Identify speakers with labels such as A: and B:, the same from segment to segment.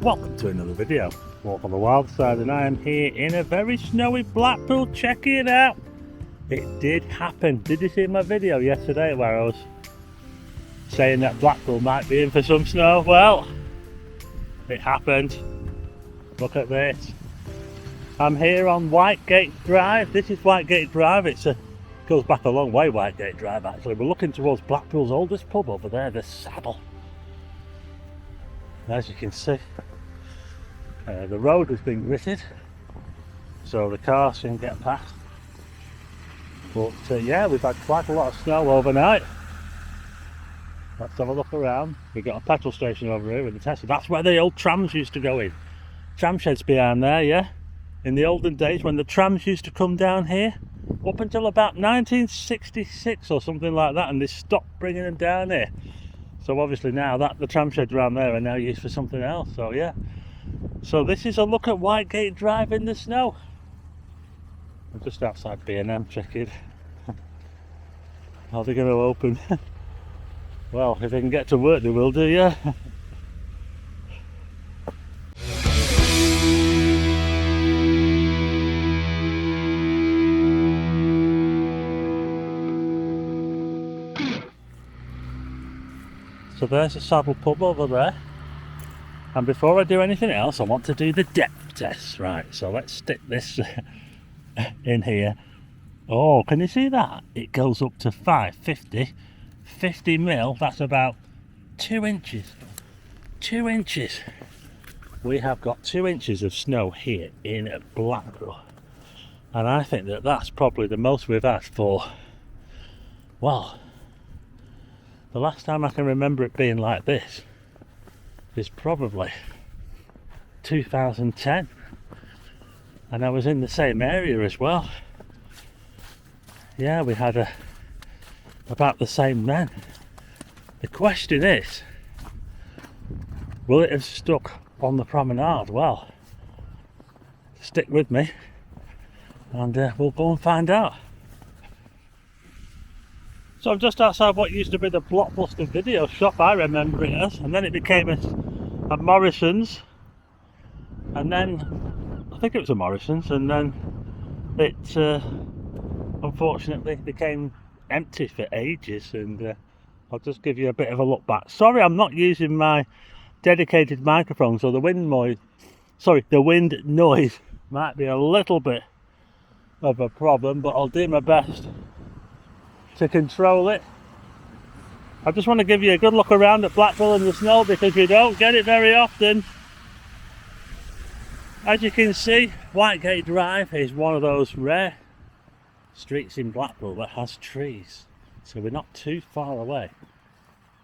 A: Welcome to another video. Walk on the wild side, and I am here in a very snowy Blackpool. Check it out. It did happen. Did you see my video yesterday where I was saying that Blackpool might be in for some snow? Well, it happened. Look at this. I'm here on Whitegate Drive. This is Whitegate Drive. It goes back a long way, Whitegate Drive actually. We're looking towards Blackpool's oldest pub over there, the Saddle. As you can see, the road has been gritted so the cars can get past. But yeah, we've had quite a lot of snow overnight. Let's have a look around. We've got a petrol station over here with the Tesla. That's where the old trams used to go in. Tram sheds behind there, yeah? In the olden days when the trams used to come down here, up until about 1966 or something like that, and they stopped bringing them down here. So obviously now that the tram sheds around there are now used for something else, so yeah. So this is a look at Whitegate Drive in the snow. I'm just outside B&M checking. Are they going to open? Well, if they can get to work they will do, yeah. So there's the Saddle pub over there. And before I do anything else, I want to do the depth test. Right, so let's stick this in here. Oh, can you see that? It goes up to 550. 50 mil, that's about 2 inches. 2 inches. We have got 2 inches of snow here in Blackpool. And I think that that's probably the most we've had for, well, the last time I can remember it being like this is probably 2010, and I was in the same area as well. Yeah, we had about the same then. The question is, will it have stuck on the promenade? Well, stick with me and we'll go and find out. So I'm just outside what used to be the Blockbuster video shop, I remember it as, and then it became a Morrison's, and then I think it was a Morrison's, and then it unfortunately became empty for ages. And I'll just give you a bit of a look back. Sorry, I'm not using my dedicated microphone, so the wind noise might be a little bit of a problem, but I'll do my best to control it. I just want to give you a good look around at Blackpool in the snow because we don't get it very often. As you can see, Whitegate Drive is one of those rare streets in Blackpool that has trees, so we're not too far away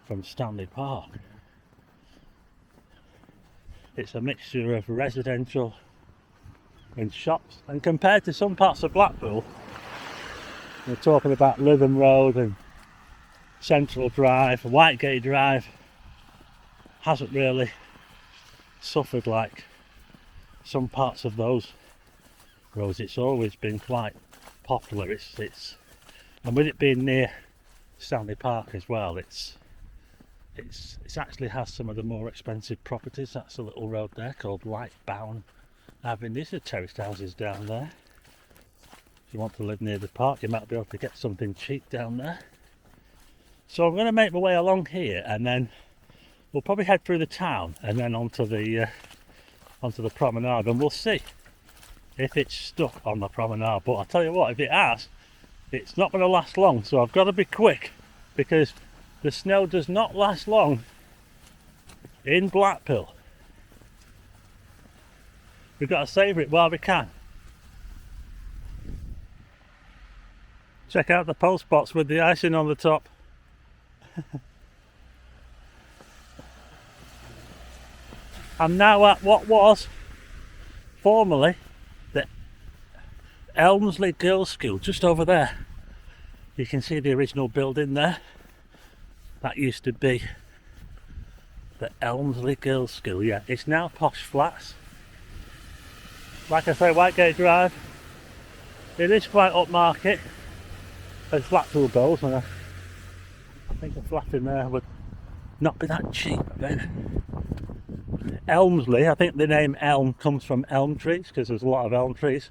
A: from Stanley Park. It's a mixture of residential and shops, and compared to some parts of Blackpool, we're talking about Lytham Road and Central Drive, Whitegate Drive hasn't really suffered like some parts of those roads. It's always been quite popular. It's and with it being near Stanley Park as well, it's actually has some of the more expensive properties. That's a little road there called Lightbound Avenue. These are terraced houses down there. If you want to live near the park, you might be able to get something cheap down there. So I'm going to make my way along here, and then we'll probably head through the town and then onto the promenade, and we'll see if it's stuck on the promenade. But I'll tell you what, if it has, it's not going to last long, so I've got to be quick because the snow does not last long in Blackpool. We've got to savour it while we can. Check out the pole spots with the icing on the top. I'm now at what was formerly the Elmsley Girls' School, just over there. You can see the original building there. That used to be the Elmsley Girls' School. Yeah, it's now Posh Flats. Like I say, Whitegate Drive, it is quite upmarket as Blackpool goes, and I think a flat in there would not be that cheap then. Elmsley. I think the name Elm comes from elm trees because there's a lot of elm trees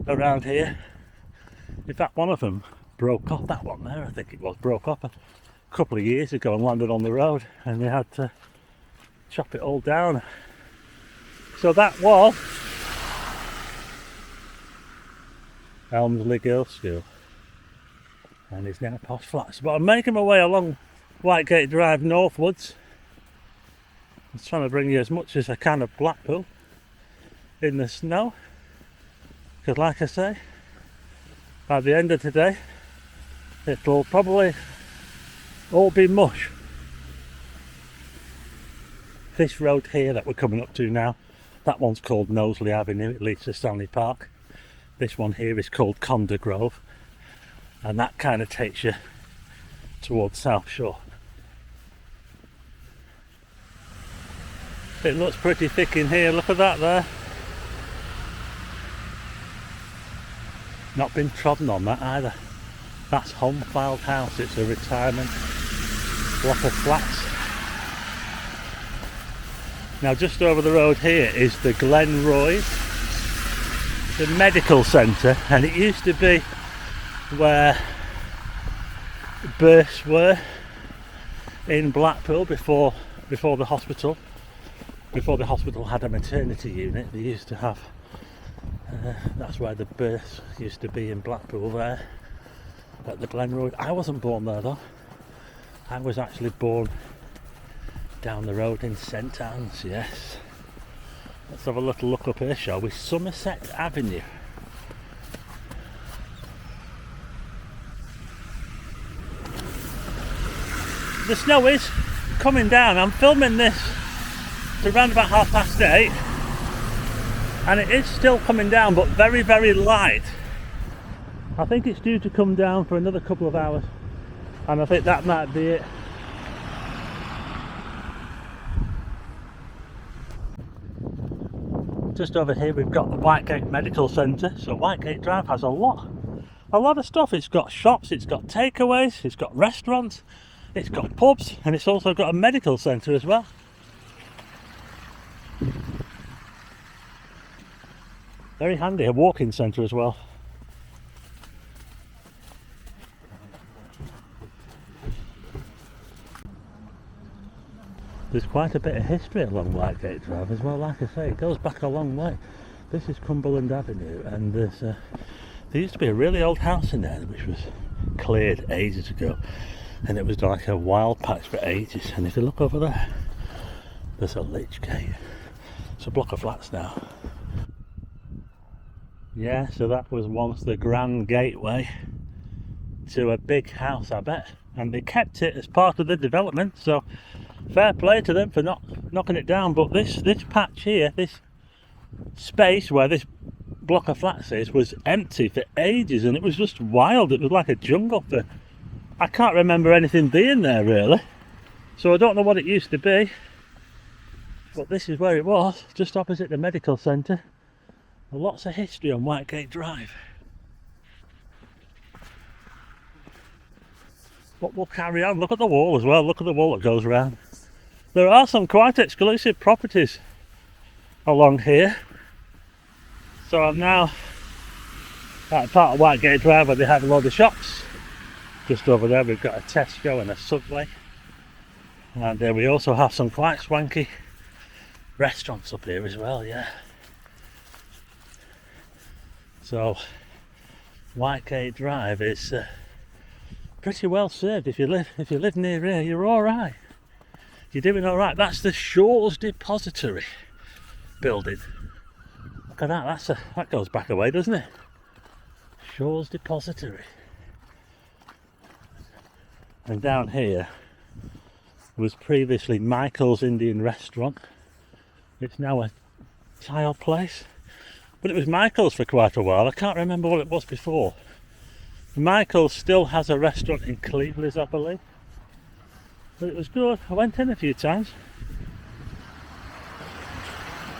A: around here. In fact, one of them broke off, that one there I think it was, broke off a couple of years ago and landed on the road, and they had to chop it all down. So that was Elmsley Girls' School, and it's now Posh Flats. But I'm making my way along Whitegate Drive northwards. I'm trying to bring you as much as I can of Blackpool in the snow, because like I say, by the end of today it'll probably all be mush. This road here that we're coming up to now, that one's called Knowsley Avenue, it leads to Stanley Park. This one here is called Conder Grove, and that kind of takes you towards South Shore. It looks pretty thick in here, look at that there. Not been trodden on that either. That's Homefylde House, it's a retirement block of flats. Now just over the road here is the Glenroyd, the medical centre, and it used to be where births were in Blackpool before the hospital. Before the hospital had a maternity unit, they used to have, that's where the births used to be in Blackpool there, at the Glenroyd. I wasn't born there though. I was actually born down the road in St Anne's, yes. Let's have a little look up here, shall we? Somerset Avenue. The snow is coming down. I'm filming this to around about 8:30, and it is still coming down, but very, very light. I think it's due to come down for another couple of hours, and I think that might be it. Just over here we've got the Whitegate Medical Centre. So Whitegate Drive has a lot of stuff. It's got shops, it's got takeaways, it's got restaurants, it's got pubs, and it's also got a medical centre as well. Very handy, a walking centre as well. There's quite a bit of history along Whitegate Drive as well, like I say, it goes back a long way. This is Cumberland Avenue, and there used to be a really old house in there which was cleared ages ago, and it was like a wild patch for ages. And if you look over there, there's a lich gate. It's a block of flats now. Yeah, so that was once the grand gateway to a big house, I bet, and they kept it as part of the development, so fair play to them for not knocking it down. But this patch here, this space where this block of flats is, was empty for ages, and it was just wild. It was like a jungle. I can't remember anything being there really, so I don't know what it used to be, but this is where it was, just opposite the medical centre. Lots of history on Whitegate Drive. But we'll carry on. Look at the wall as well, look at the wall that goes around. There are some quite exclusive properties along here. So I'm now at part of Whitegate Drive where they have a load of shops. Just over there we've got a Tesco and a Subway. And we also have some quite swanky restaurants up here as well, yeah. So Whitegate Drive is pretty well served. If you live near here, you're all right. You're doing all right. That's the Shores Depository building. Look at that. That goes back away, doesn't it? Shores Depository. And down here was previously Michael's Indian Restaurant. It's now a child place. But it was Michael's for quite a while. I can't remember what it was before. Michael's still has a restaurant in Cleveland, I believe. But it was good. I went in a few times.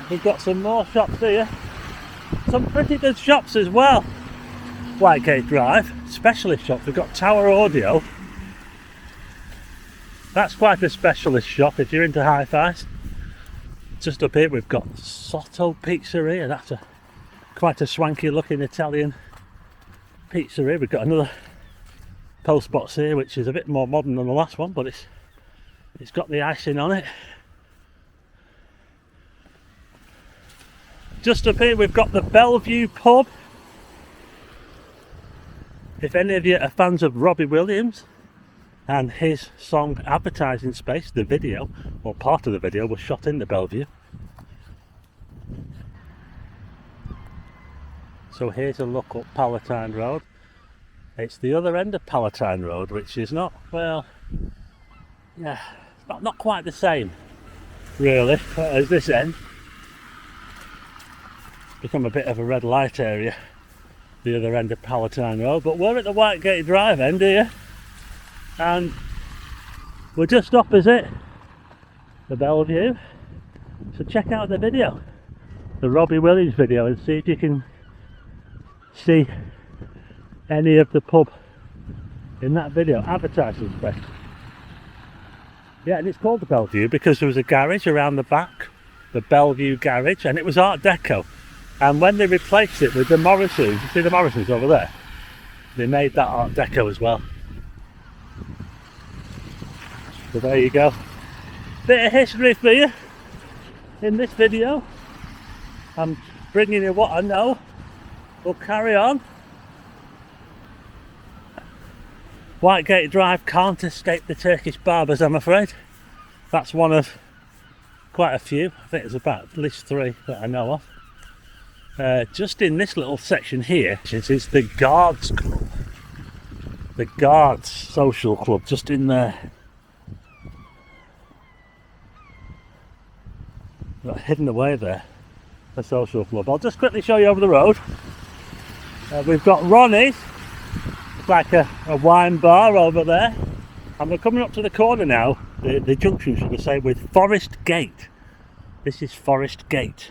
A: We've got some more shops here. Some pretty good shops as well. Whitegate Drive, specialist shops. We've got Tower Audio. That's quite a specialist shop if you're into hi-fi. Just up here we've got Sotto Pizzeria. That's quite a swanky looking Italian pizzeria. We've got another post box here which is a bit more modern than the last one, but it's got the icing on it. Just up here we've got the Bellevue pub. If any of you are fans of Robbie Williams and his song Advertising Space, the video, or part of the video, was shot in the Bellevue. So here's a look up Palatine Road. It's the other end of Palatine Road, which is not, well, yeah, not quite the same, really, as this end. Become a bit of a red light area, the other end of Palatine Road, but we're at the Whitegate Drive end here, and we're just opposite the Bellevue. So check out the video, the Robbie Williams video, and see if you can see any of the pub in that video. Advertising space. Yeah, and it's called the Bellevue because there was a garage around the back, the Bellevue garage, and it was Art Deco. And when they replaced it with the Morrisons, you see the Morrisons over there? They made that Art Deco as well. So there you go. Bit of history for you in this video. I'm bringing you what I know. We'll carry on. Whitegate Drive can't escape the Turkish barbers, I'm afraid. That's one of quite a few. I think there's about at least 3 that I know of. Just in this little section here is the Guards Club. The Guards Social Club, just in there. Hidden away there, the social club. I'll just quickly show you over the road. We've got Ronnie's. It's like a wine bar over there. And we're coming up to the corner now, the junction should I say, with Forest Gate. This is Forest Gate.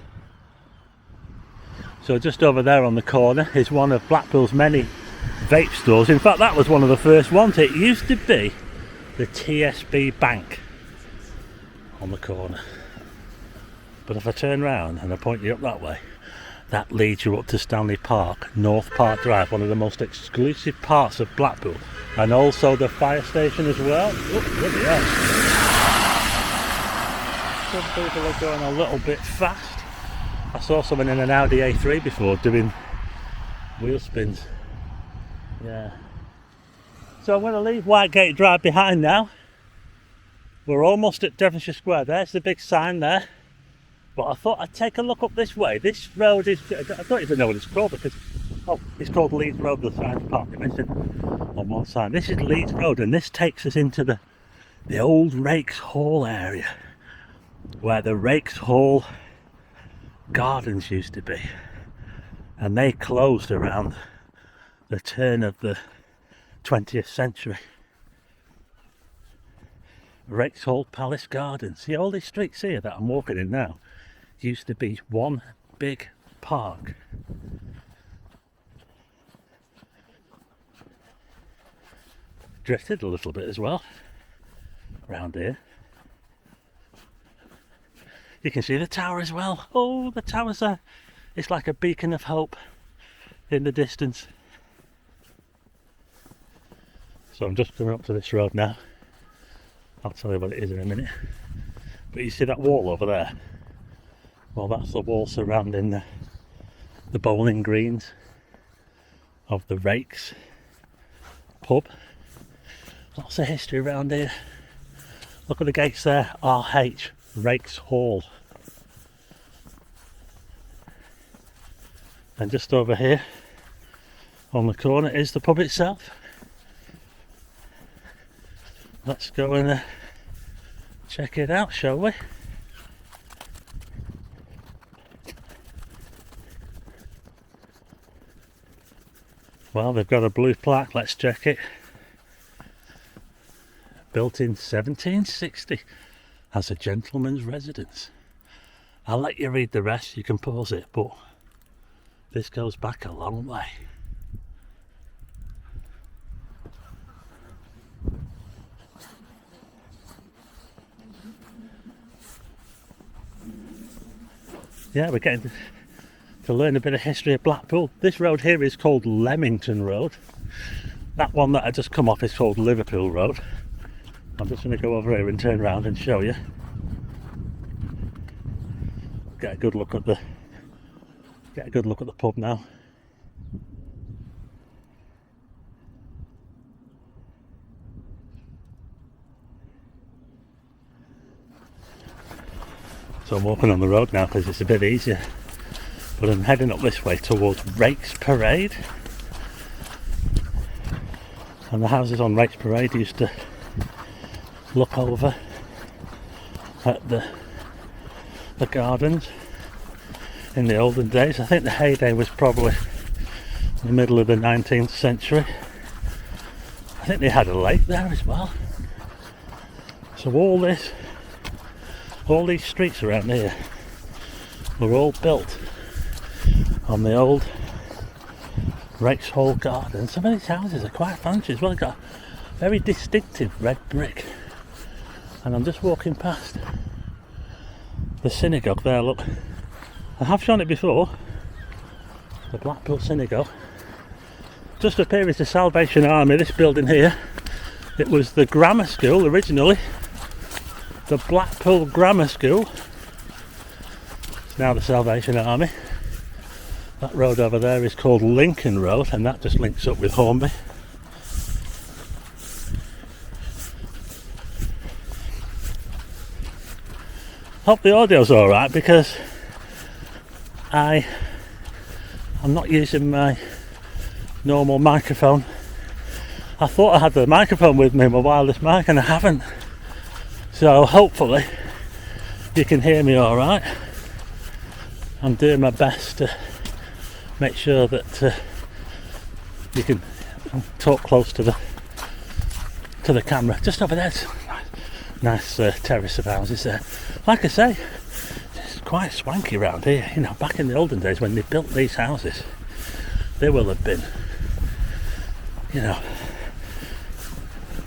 A: So just over there on the corner is one of Blackpool's many vape stores. In fact, that was one of the first ones. It used to be the TSB Bank on the corner. But if I turn round and I point you up that way, that leads you up to Stanley Park, North Park Drive, one of the most exclusive parts of Blackpool, and also the fire station as well. Oh, bloody hell. Some people are going a little bit fast. I saw someone in an Audi A3 before doing wheel spins. Yeah. So I'm going to leave Whitegate Drive behind now. We're almost at Devonshire Square. There's the big sign there. But I thought I'd take a look up this way. This road is, I don't even know what it's called because, oh, it's called Leeds Road, the sign's parked mentioned on one side. This is Leeds Road, and this takes us into the old Raikes Hall area, where the Raikes Hall gardens used to be. And they closed around the turn of the 20th century. Raikes Hall Palace Gardens. See all these streets here that I'm walking in now used to be one big park. Drifted a little bit as well around here. You can see the tower as well. Oh, the tower's there. It's like a beacon of hope in the distance. So I'm just coming up to this road now. I'll tell you what it is in a minute. But you see that wall over there? Well, that's the wall surrounding the bowling greens of the Raikes pub. Lots of history around here. Look at the gates there, RH, Raikes Hall. And just over here on the corner is the pub itself. Let's go and check it out, shall we? Well, they've got a blue plaque, let's check it. Built in 1760 as a gentleman's residence. I'll let you read the rest, you can pause it, but this goes back a long way. Yeah, we're getting to learn a bit of history of Blackpool. This road here is called Leamington Road. That one that I just come off is called Liverpool Road. I'm just going to go over here and turn around and show you. Get a good look at the pub now. So I'm walking on the road now because it's a bit easier. But I'm heading up this way towards Raikes Parade. And the houses on Raikes Parade used to look over at the gardens in the olden days. I think the heyday was probably in the middle of the 19th century. I think they had a lake there as well. So all these streets around here were all built on the old Raikes Hall garden. Some of these houses are quite fancy as well. They've got a very distinctive red brick. And I'm just walking past the synagogue there, look. I have shown it before. The Blackpool Synagogue. Just up here is the Salvation Army, this building here. It was the grammar school originally. The Blackpool Grammar School. It's now the Salvation Army. That road over there is called Lincoln Road, and that just links up with Hornby. Hope the audio's alright because I'm not using my normal microphone. I thought I had the microphone with me, my wireless mic, and I haven't. So hopefully you can hear me alright. I'm doing my best to make sure that you can talk close to the camera. Just over there, nice terrace of houses there. Like I say, it's quite swanky around here. You know, back in the olden days when they built these houses, they will have been, you know,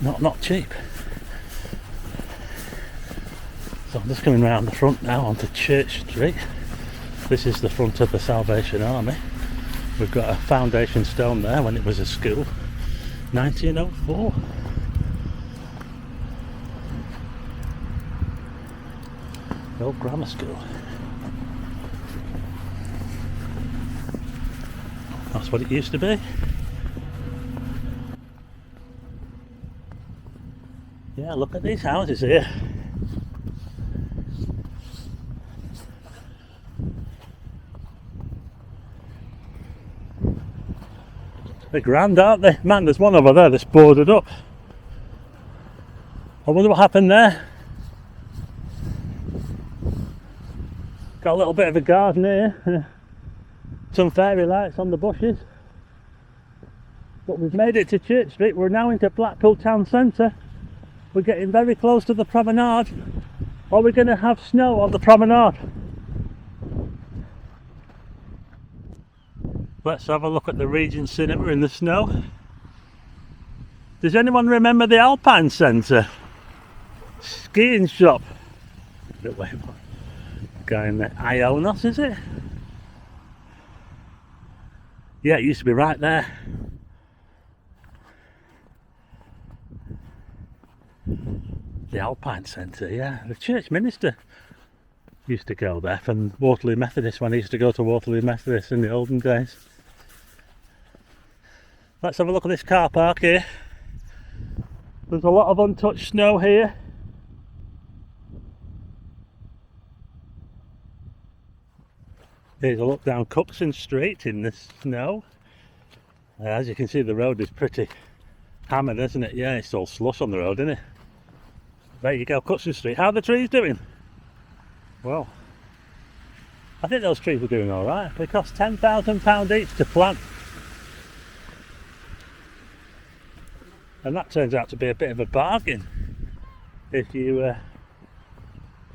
A: not cheap. So I'm just coming round the front now onto Church Street. This is the front of the Salvation Army. We've got a foundation stone there when it was a school, 1904. The old grammar school. That's what it used to be. Yeah, look at these houses here. They're grand, aren't they? Man, there's one over there that's boarded up. I wonder what happened there. Got a little bit of a garden here. Some fairy lights on the bushes. But we've made it to Church Street. We're now into Blackpool town centre. We're getting very close to the promenade. Or we're going to have snow on the promenade. Let's have a look at the Regent Cinema in the snow. Does anyone remember the Alpine Centre? Skiing shop. Wait, guy in there. Ionos, is it? Yeah, it used to be right there. The Alpine Centre, yeah. The church minister used to go there from Waterloo Methodist when he used to go to Waterloo Methodist in the olden days. Let's have a look at this car park here. There's a lot of untouched snow here. Here's a look down Cookson Street in the snow. As you can see, the road is pretty hammered, isn't it? Yeah, it's all slush on the road, isn't it? There you go, Cookson Street. How are the trees doing? Well, I think those trees were doing alright. They cost £10,000 each to plant. And that turns out to be a bit of a bargain. If you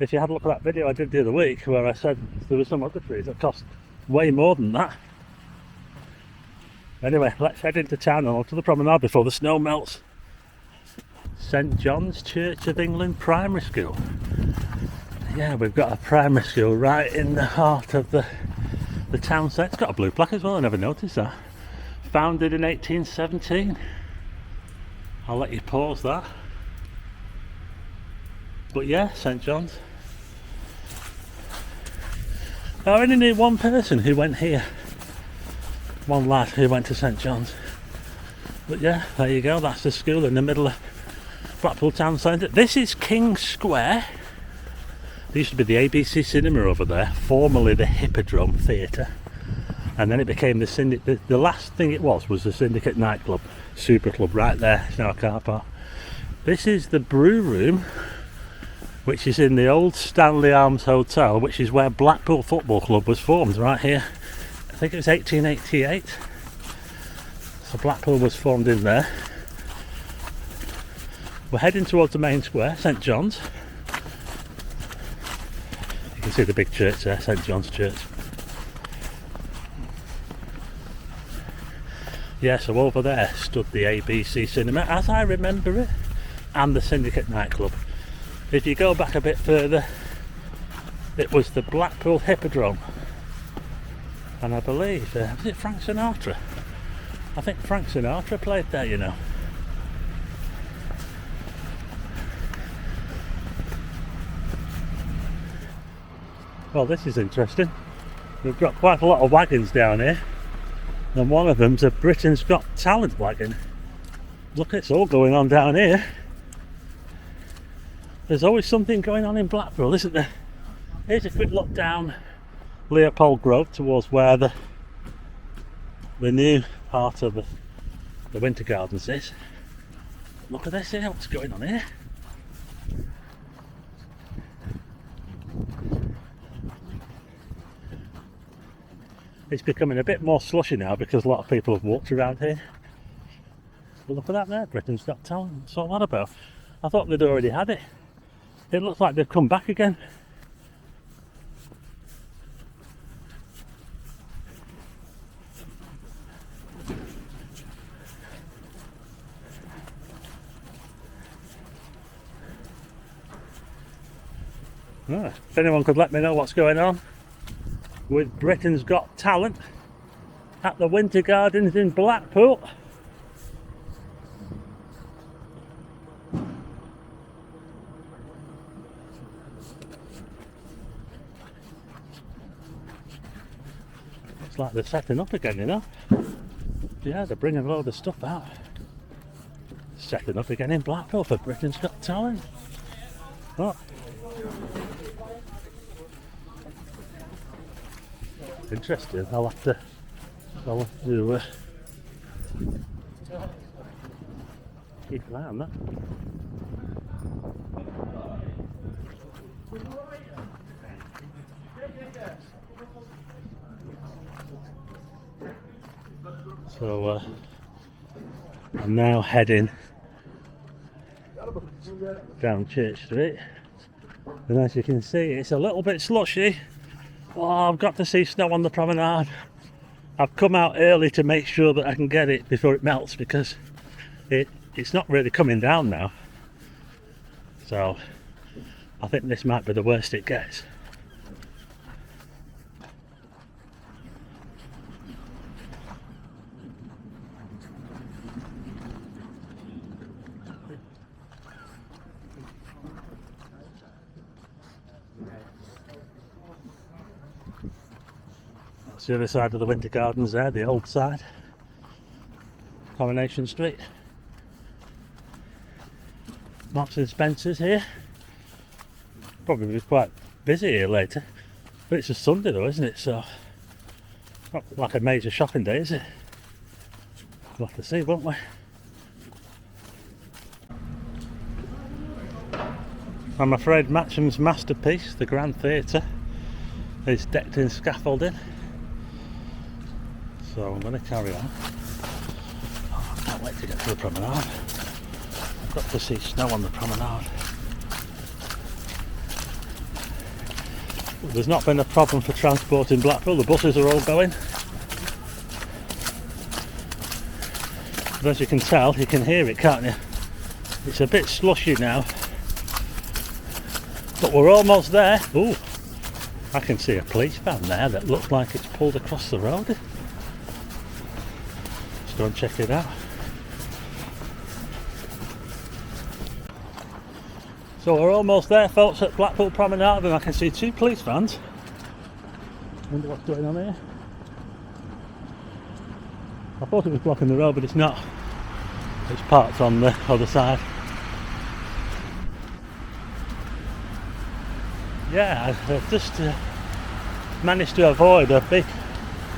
A: had a look at that video I did the other week where I said there were some other trees that cost way more than that. Anyway, let's head into town and onto the promenade before the snow melts. St John's Church of England Primary School. Yeah, we've got a primary school right in the heart of the town centre. It's got a blue plaque as well, I never noticed that. Founded in 1817. I'll let you pause that. But yeah, St John's. I only knew one person who went here. One lad who went to St John's. But yeah, there you go, that's the school in the middle of Blackpool Town Centre. This is King Square. There used to be the ABC cinema over there, formerly the Hippodrome Theatre. And then it became the Syndicate. The last thing it was the Syndicate nightclub, Super Club, right there. It's now a car park. This is the brew room, which is in the old Stanley Arms Hotel, which is where Blackpool Football Club was formed, right here. I think it was 1888. So Blackpool was formed in there. We're heading towards the main square, St John's. You can see the big church there, St John's Church. Yeah, so over there stood the ABC cinema, as I remember it, and the Syndicate nightclub. If you go back a bit further, it was the Blackpool Hippodrome. And I believe, was it Frank Sinatra? I think Frank Sinatra played there, you know. Well, this is interesting. We've got quite a lot of wagons down here. And one of them's a Britain's Got Talent wagon. Look, it's all going on down here. There's always something going on in Blackpool, isn't there? Here's a quick look down Leopold Grove towards where the new part of the Winter Gardens is. Look at this here, what's going on here? It's becoming a bit more slushy now because a lot of people have walked around here. But look at that there, Britain's Got Talent. What's all that about? I thought they'd already had it. It looks like they've come back again. Oh, if anyone could let me know what's going on with Britain's Got Talent at the Winter Gardens in Blackpool. It's like they're setting up again, you know. Yeah, they're bringing a load of stuff out. Setting up again in Blackpool for Britain's Got Talent. Oh. Interesting. I'll have to keep an eye on that. So I'm now heading down Church Street, and as you can see, it's a little bit slushy. Oh, I've got to see snow on the promenade. I've come out early to make sure that I can get it before it melts, because it's not really coming down now. So I think this might be the worst it gets. The other side of the Winter Gardens there, the old side, Coronation Street. Marks and Spencer's here. Probably be quite busy here later, but it's a Sunday though, isn't it? So not like a major shopping day, is it? We'll have to see, won't we? I'm afraid Matcham's masterpiece, the Grand Theatre, is decked in scaffolding. So I'm going to carry on. Oh, I can't wait to get to the promenade. I've got to see snow on the promenade. There's not been a problem for transport in Blackpool. The buses are all going. But as you can tell, you can hear it, can't you? It's a bit slushy now. But we're almost there. Ooh, I can see a police van there that looks like it's pulled across the road. Let's go and check it out. So we're almost there, folks, at Blackpool Promenade, and I can see 2 police vans. Wonder what's going on here. I thought it was blocking the road, but it's not. It's parked on the other side. Yeah, I just managed to avoid a big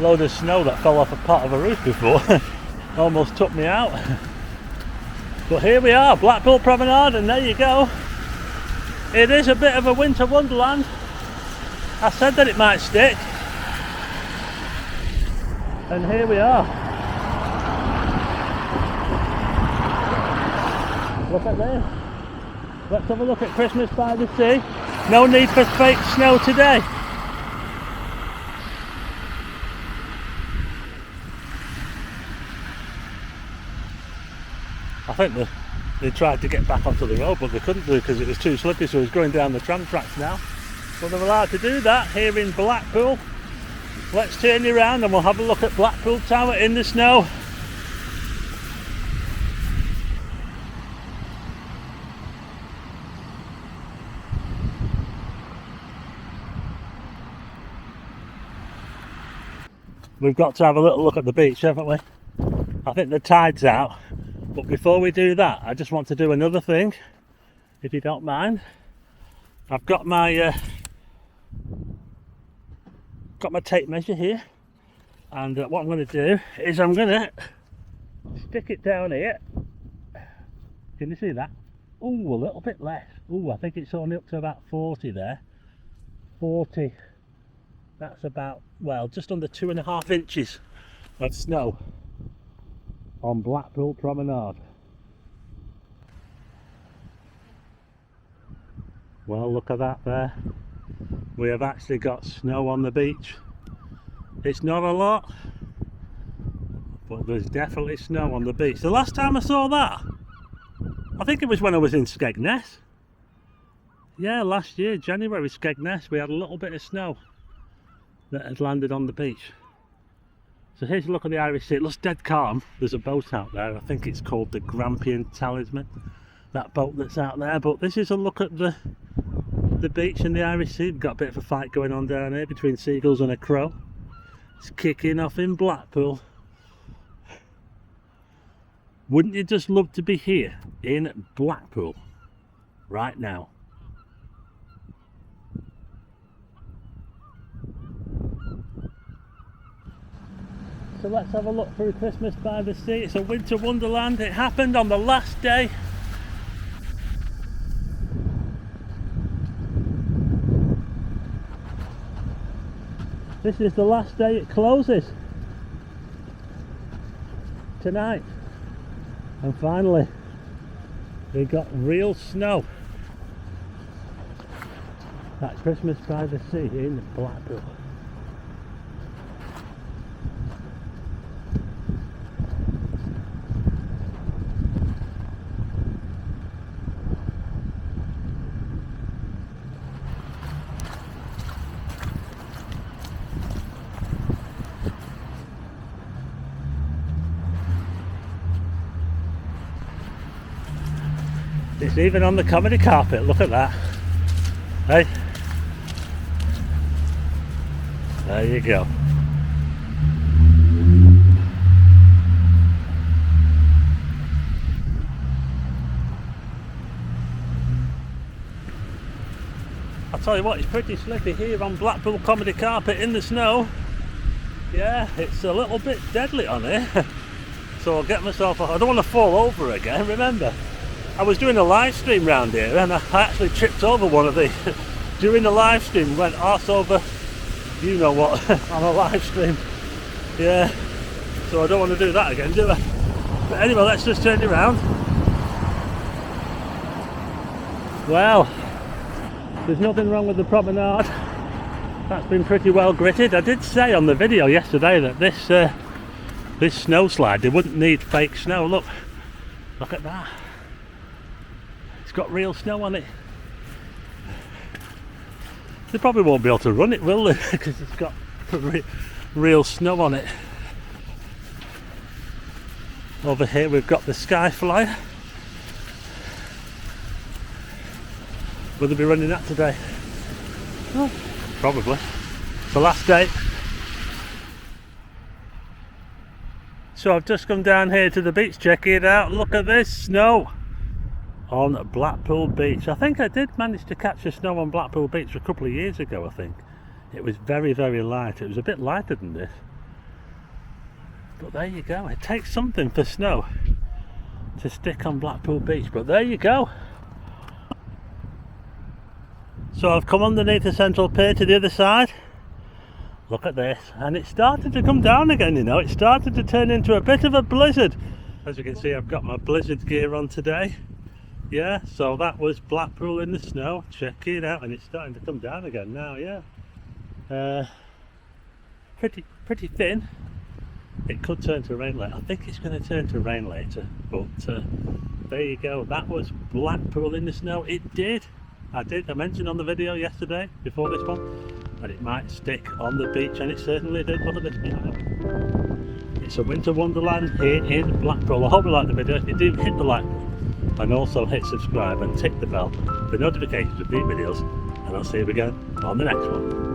A: load of snow that fell off a part of a roof before. Almost took me out. But here we are, Blackpool Promenade, and there you go. It is a bit of a winter wonderland. I said that it might stick. And here we are. Look at this. Let's have a look at Christmas by the Sea. No need for fake snow today. I think they tried to get back onto the road, but they couldn't do because it was too slippery, so it's going down the tram tracks now. But they're allowed to do that here in Blackpool. Let's turn you around and we'll have a look at Blackpool Tower in the snow. We've got to have a little look at the beach, haven't we? I think the tide's out. But before we do that, I just want to do another thing, if you don't mind. I've got my tape measure here, and what I'm going to do is I'm going to stick it down here. Can you see that? Oh, a little bit less. Oh, I think it's only up to about 40 there. 40. That's about, well, just under 2.5 inches of snow on Blackpool Promenade. Well, look at that there. We have actually got snow on the beach. It's not a lot, but there's definitely snow on the beach. The last time I saw that, I think it was when I was in Skegness. Yeah, last year, January, Skegness, we had a little bit of snow that had landed on the beach. So here's a look at the Irish Sea. It looks dead calm. There's a boat out there. I think it's called the Grampian Talisman, that boat that's out there. But this is a look at the beach and the Irish Sea. We've got a bit of a fight going on down here between seagulls and a crow. It's kicking off in Blackpool. Wouldn't you just love to be here in Blackpool right now? So let's have a look through Christmas by the Sea. It's a winter wonderland. It happened on the last day. This is the last day it closes. Tonight. And finally, we got real snow. That's Christmas by the Sea in Blackpool. It's even on the comedy carpet, look at that. Hey, there you go. I'll tell you what, it's pretty slippy here on Blackpool comedy carpet in the snow. Yeah, it's a little bit deadly on here. So I'll get myself off. I don't want to fall over again. Remember, I was doing a live stream round here and I actually tripped over one of these during the live stream, went arse over, you know what, on a live stream. Yeah, so I don't want to do that again, do I? But anyway, let's just turn it around. Well, there's nothing wrong with the promenade. That's been pretty well gritted. I did say on the video yesterday that this snow slide, they wouldn't need fake snow. Look at that. It's got real snow on it. They probably won't be able to run it, will they? Because it's got real snow on it. Over here we've got the Sky Flyer. Will they be running that today? Oh, probably. It's the last day. So I've just come down here to the beach, check it out, look at this snow on Blackpool Beach. I think I did manage to catch the snow on Blackpool Beach a couple of years ago, I think. It was very, very light. It was a bit lighter than this. But there you go, it takes something for snow to stick on Blackpool Beach, but there you go. So I've come underneath the central pier to the other side. Look at this, and it started to come down again, you know, it started to turn into a bit of a blizzard. As you can see, I've got my blizzard gear on today. Yeah, so that was Blackpool in the snow, check it out, and it's starting to come down again now, yeah. Pretty thin. It could turn to rain later. I think it's going to turn to rain later, but there you go, that was Blackpool in the snow. It did. I mentioned on the video yesterday, before this one, and it might stick on the beach, and it certainly did. Look at this. It's a winter wonderland here in Blackpool. I hope you liked the video. If you do, hit the like button and also hit subscribe and tick the bell for notifications of new videos, and I'll see you again on the next one.